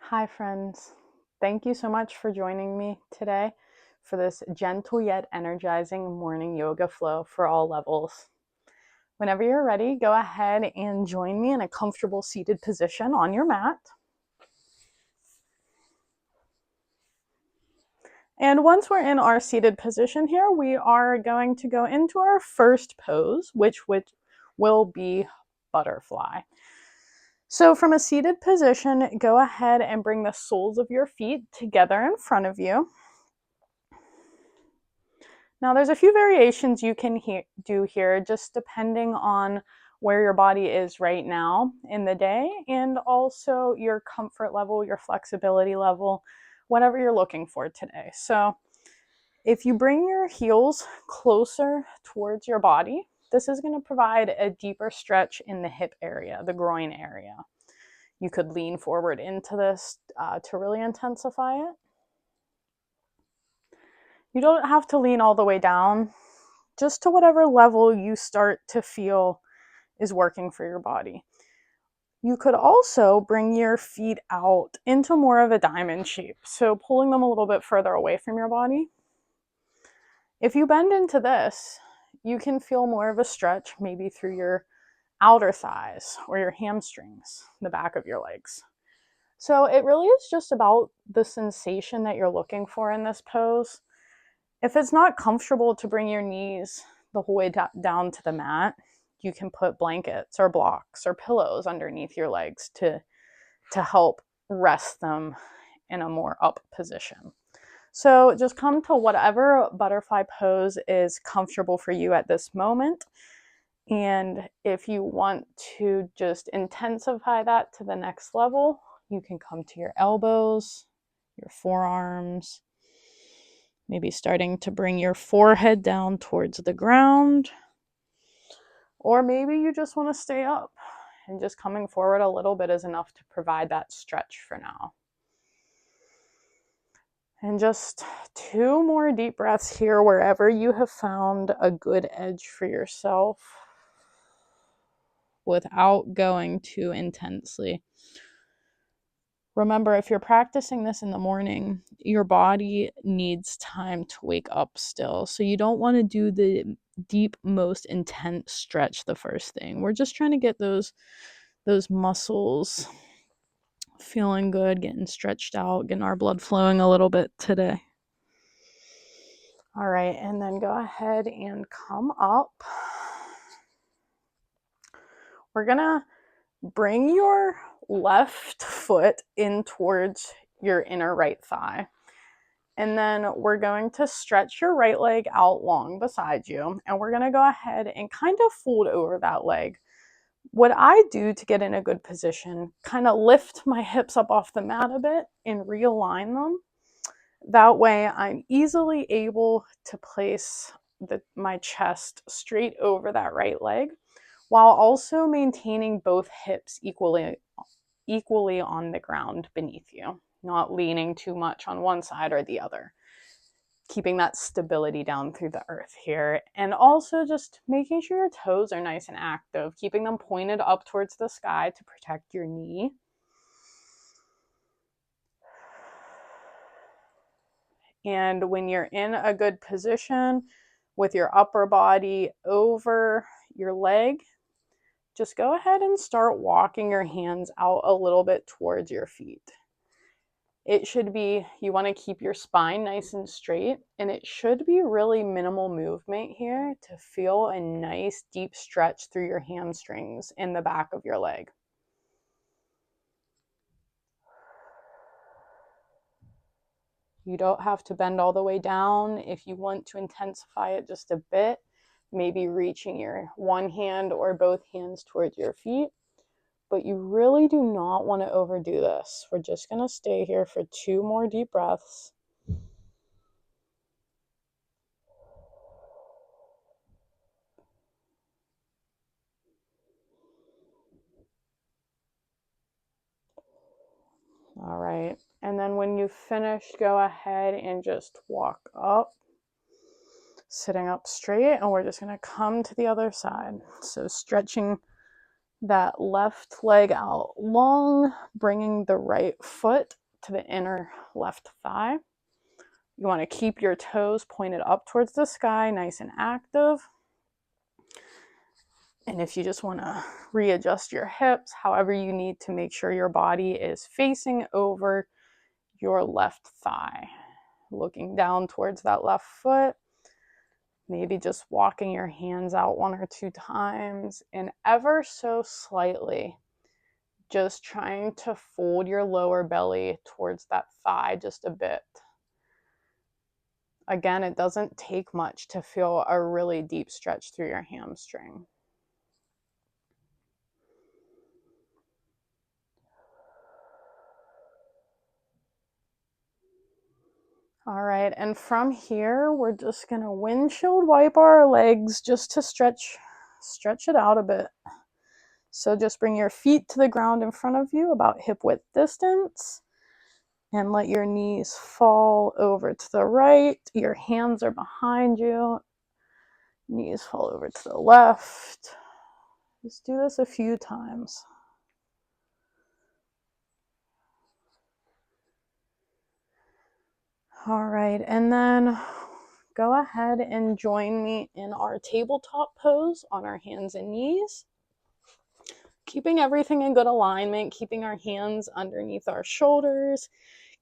Hi friends, thank you so much for joining me today for this gentle yet energizing morning yoga flow for all levels. Whenever you're ready, go ahead and join me in a comfortable seated position on your mat. And once we're in our seated position here, we are going to go into our first pose, which will be butterfly. So from a seated position, go ahead and bring the soles of your feet together in front of you. Now there's a few variations you can do here, just depending on where your body is right now in the day, and also your comfort level, your flexibility level, whatever you're looking for today. So if you bring your heels closer towards your body, this is going to provide a deeper stretch in the hip area, the groin area. You could lean forward into this to really intensify it. You don't have to lean all the way down, just to whatever level you start to feel is working for your body. You could also bring your feet out into more of a diamond shape, so pulling them a little bit further away from your body. If you bend into this, you can feel more of a stretch maybe through your outer thighs or your hamstrings, the back of your legs. So it really is just about the sensation that you're looking for in this pose. If it's not comfortable to bring your knees the whole way down to the mat, you can put blankets or blocks or pillows underneath your legs to help rest them in a more up position. So just come to whatever butterfly pose is comfortable for you at this moment. And if you want to just intensify that to the next level, you can come to your elbows, your forearms, maybe starting to bring your forehead down towards the ground. Or maybe you just want to stay up and just coming forward a little bit is enough to provide that stretch for now. And just 2 more deep breaths here wherever you have found a good edge for yourself without going too intensely. Remember, if you're practicing this in the morning, your body needs time to wake up still. So you don't want to do the deep, most intense stretch the first thing. We're just trying to get those muscles feeling good, getting stretched out, getting our blood flowing a little bit today. All right, and then go ahead and come up. We're gonna bring your left foot in towards your inner right thigh. And then we're going to stretch your right leg out long beside you. And we're going to go ahead and kind of fold over that leg. What I do to get in a good position, kind of lift my hips up off the mat a bit and realign them. That way I'm easily able to place my chest straight over that right leg while also maintaining both hips equally on the ground beneath you, not leaning too much on one side or the other. Keeping that stability down through the earth here. And also just making sure your toes are nice and active, keeping them pointed up towards the sky to protect your knee. And when you're in a good position with your upper body over your leg, just go ahead and start walking your hands out a little bit towards your feet. It should be, you want to keep your spine nice and straight, and it should be really minimal movement here to feel a nice deep stretch through your hamstrings in the back of your leg. You don't have to bend all the way down. If you want to intensify it just a bit, maybe reaching your one hand or both hands towards your feet. But you really do not want to overdo this. We're just going to stay here for 2 more deep breaths. All right. And then when you finish, go ahead and just walk up, sitting up straight, and we're just going to come to the other side. So stretching that left leg out long, bringing the right foot to the inner left thigh. You want to keep your toes pointed up towards the sky, nice and active. And if you just want to readjust your hips, however you need to make sure your body is facing over your left thigh, looking down towards that left foot. Maybe just walking your hands out 1 or 2 times and ever so slightly, just trying to fold your lower belly towards that thigh just a bit. Again, it doesn't take much to feel a really deep stretch through your hamstring. All right, and from here, we're just gonna windshield wipe our legs just to stretch it out a bit. So just bring your feet to the ground in front of you, about hip width distance, and let your knees fall over to the right. Your hands are behind you. Knees fall over to the left. Just do this a few times. All right, and then go ahead and join me in our tabletop pose on our hands and knees. Keeping everything in good alignment, keeping our hands underneath our shoulders,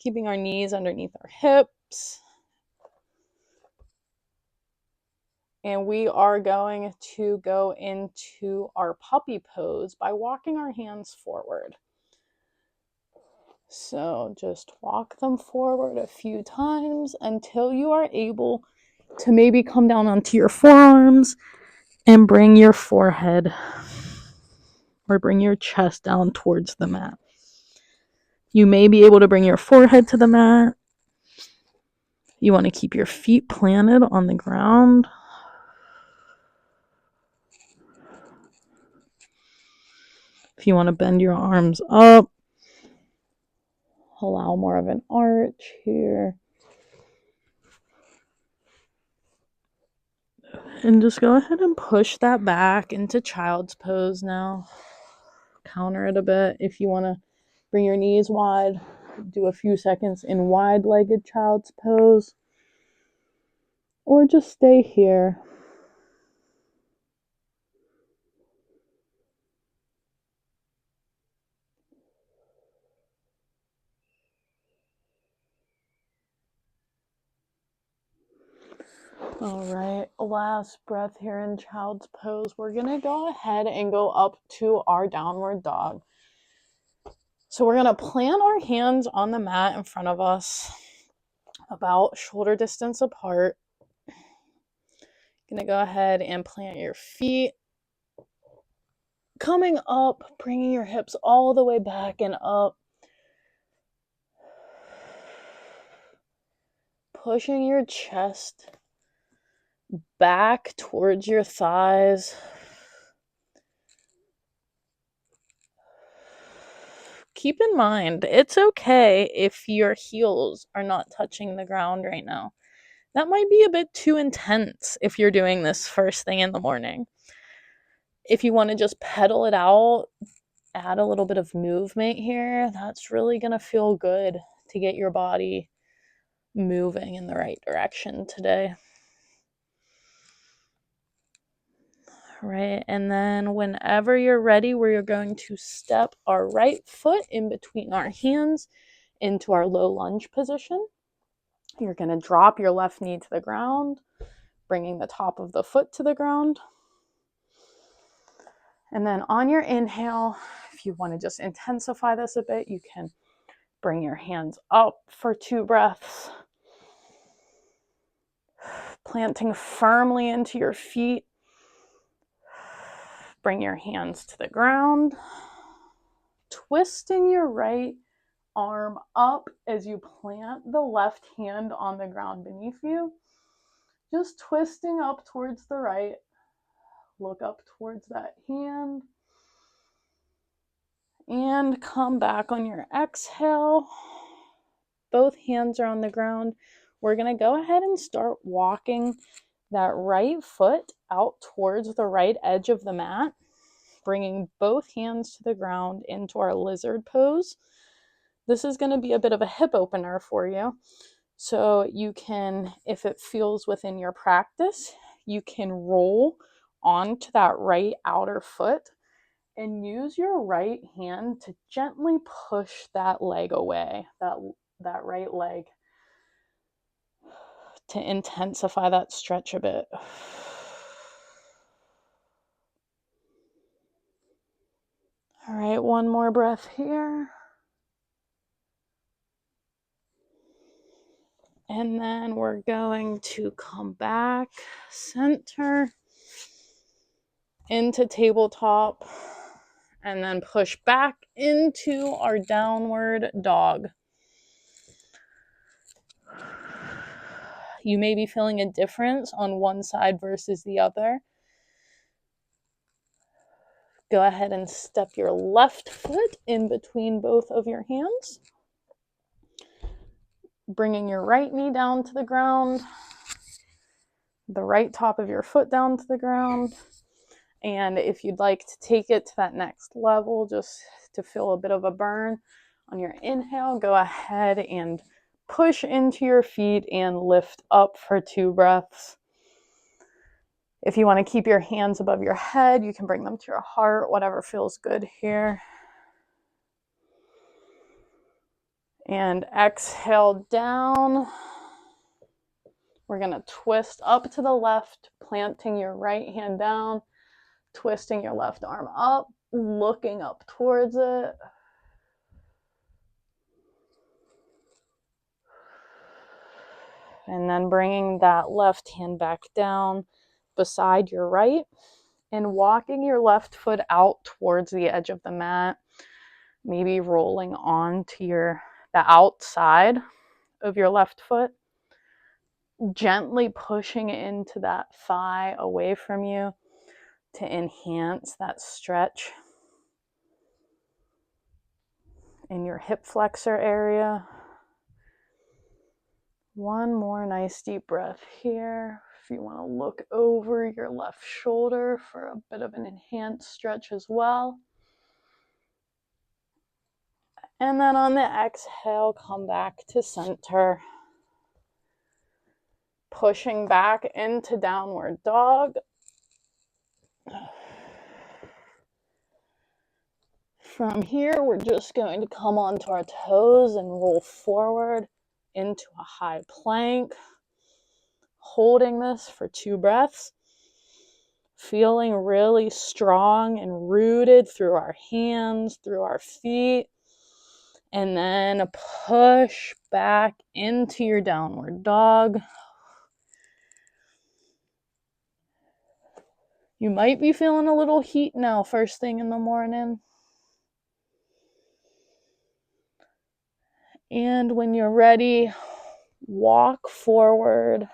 keeping our knees underneath our hips. And we are going to go into our puppy pose by walking our hands forward. So just walk them forward a few times until you are able to maybe come down onto your forearms and bring your forehead or bring your chest down towards the mat. You may be able to bring your forehead to the mat. You want to keep your feet planted on the ground. If you want to bend your arms up, allow more of an arch here. And just go ahead and push that back into child's pose now. Counter it a bit. If you want to bring your knees wide, do a few seconds in wide-legged child's pose. Or just stay here. All right, last breath here in child's pose. We're going to go ahead and go up to our downward dog. So we're going to plant our hands on the mat in front of us, about shoulder distance apart. Going to go ahead and plant your feet. Coming up, bringing your hips all the way back and up. Pushing your chest back towards your thighs. Keep in mind, it's okay if your heels are not touching the ground right now. That might be a bit too intense if you're doing this first thing in the morning. If you want to just pedal it out, add a little bit of movement here, that's really going to feel good to get your body moving in the right direction today. Right, and then whenever you're ready, we're going to step our right foot in between our hands into our low lunge position. You're going to drop your left knee to the ground, bringing the top of the foot to the ground. And then on your inhale, if you want to just intensify this a bit, you can bring your hands up for 2 breaths, planting firmly into your feet. Bring your hands to the ground, twisting your right arm up as you plant the left hand on the ground beneath you. Just twisting up towards the right. Look up towards that hand. And come back on your exhale. Both hands are on the ground. We're going to go ahead and start walking that right foot out towards the right edge of the mat. bringing both hands to the ground into our lizard pose. This is going to be a bit of a hip opener for you. So you can, if it feels within your practice, you can roll onto that right outer foot and use your right hand to gently push that leg away, that right leg, to intensify that stretch a bit. All right, one more breath here. And then we're going to come back, center, into tabletop, and then push back into our downward dog. You may be feeling a difference on one side versus the other. Go ahead and step your left foot in between both of your hands, bringing your right knee down to the ground, the right top of your foot down to the ground. And if you'd like to take it to that next level, just to feel a bit of a burn on your inhale, go ahead and push into your feet and lift up for 2 breaths. If you want to keep your hands above your head, you can bring them to your heart, whatever feels good here. And exhale down. We're going to twist up to the left, planting your right hand down, twisting your left arm up, looking up towards it. And then bringing that left hand back down beside your right and walking your left foot out towards the edge of the mat, maybe rolling onto the outside of your left foot, gently pushing into that thigh away from you to enhance that stretch in your hip flexor area. One more nice deep breath here. If you want to look over your left shoulder for a bit of an enhanced stretch as well. And then on the exhale, come back to center. Pushing back into downward dog. From here, we're just going to come onto our toes and roll forward into a high plank. Holding this for 2 breaths. Feeling really strong and rooted through our hands, through our feet. And then push back into your downward dog. You might be feeling a little heat now first thing in the morning. And when you're ready, walk forward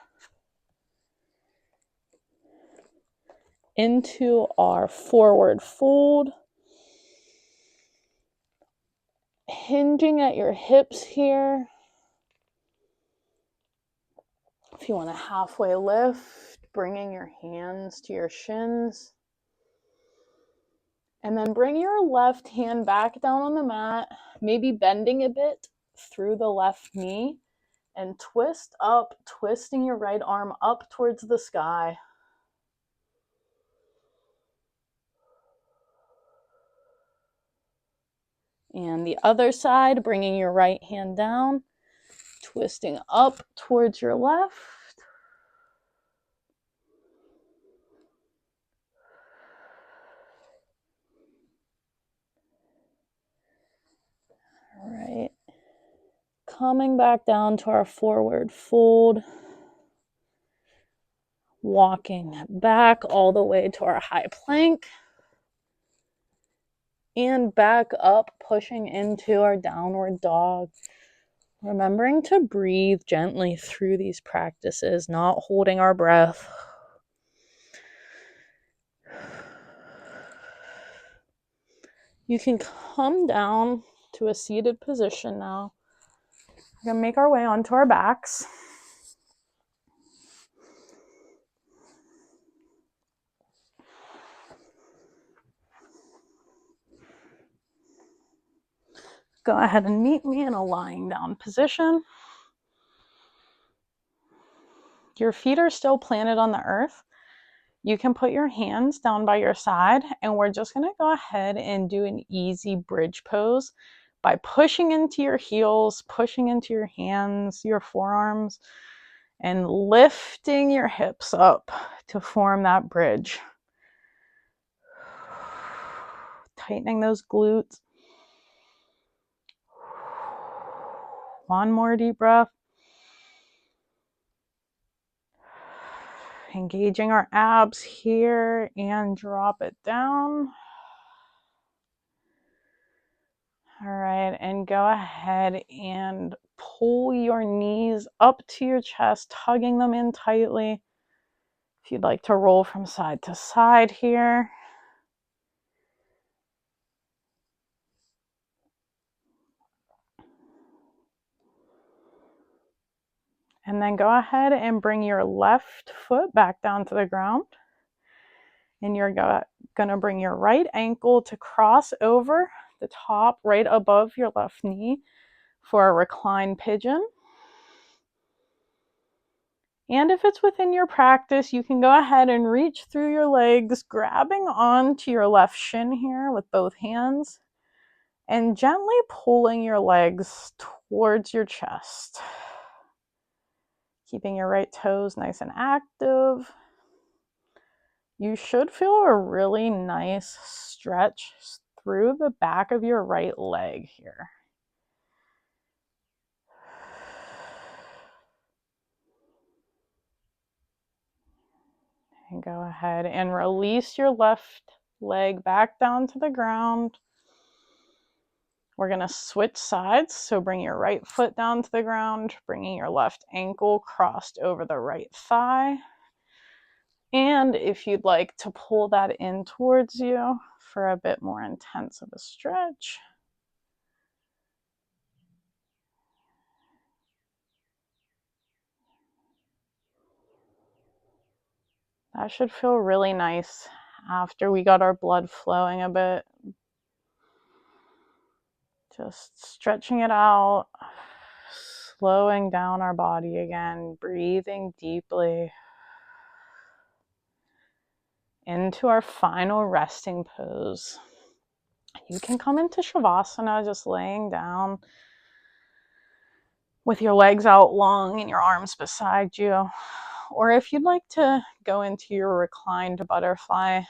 into our forward fold. Hinging at your hips here. If you want a halfway lift, bringing your hands to your shins. And then bring your left hand back down on the mat, maybe bending a bit through the left knee, and twist up, twisting your right arm up towards the sky. And the other side, bringing your right hand down, twisting up towards your left. All right. Coming back down to our forward fold. Walking back all the way to our high plank. And back up, pushing into our downward dog. Remembering to breathe gently through these practices, not holding our breath. You can come down to a seated position now. We're going to make our way onto our backs. go ahead and meet me in a lying down position. Your feet are still planted on the earth. You can put your hands down by your side, and we're just going to go ahead and do an easy bridge pose by pushing into your heels, pushing into your hands, your forearms, and lifting your hips up to form that bridge. Tightening those glutes. One more deep breath. Engaging our abs here and drop it down. All right, and go ahead and pull your knees up to your chest, tugging them in tightly. If you'd like to roll from side to side here. And then go ahead and bring your left foot back down to the ground. And you're going to bring your right ankle to cross over the top right above your left knee for a reclined pigeon. And if it's within your practice, you can go ahead and reach through your legs, grabbing onto your left shin here with both hands and gently pulling your legs towards your chest. Keeping your right toes nice and active. You should feel a really nice stretch through the back of your right leg here. And go ahead and release your left leg back down to the ground. We're going to switch sides, so bring your right foot down to the ground, bringing your left ankle crossed over the right thigh. And if you'd like to pull that in towards you for a bit more intense of a stretch. That should feel really nice after we got our blood flowing a bit. Just stretching it out, slowing down our body again, breathing deeply into our final resting pose. You can come into Shavasana just laying down with your legs out long and your arms beside you. Or if you'd like to go into your reclined butterfly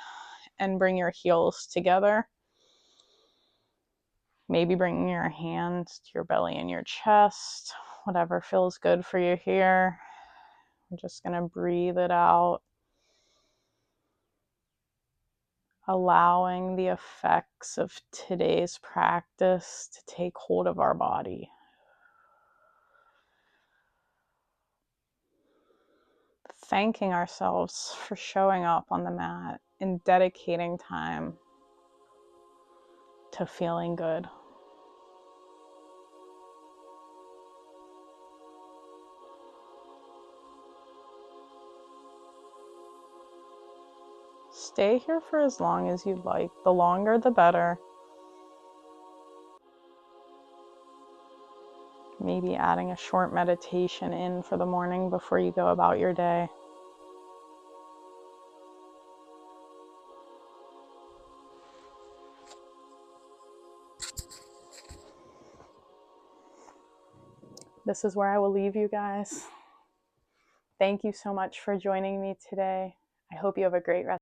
and bring your heels together, maybe bringing your hands to your belly and your chest, whatever feels good for you here. I'm just going to breathe it out, allowing the effects of today's practice to take hold of our body. Thanking ourselves for showing up on the mat and dedicating time to feeling good. Stay here for as long as you'd like. The longer, the better. Maybe adding a short meditation in for the morning before you go about your day. This is where I will leave you guys. Thank you so much for joining me today. I hope you have a great rest.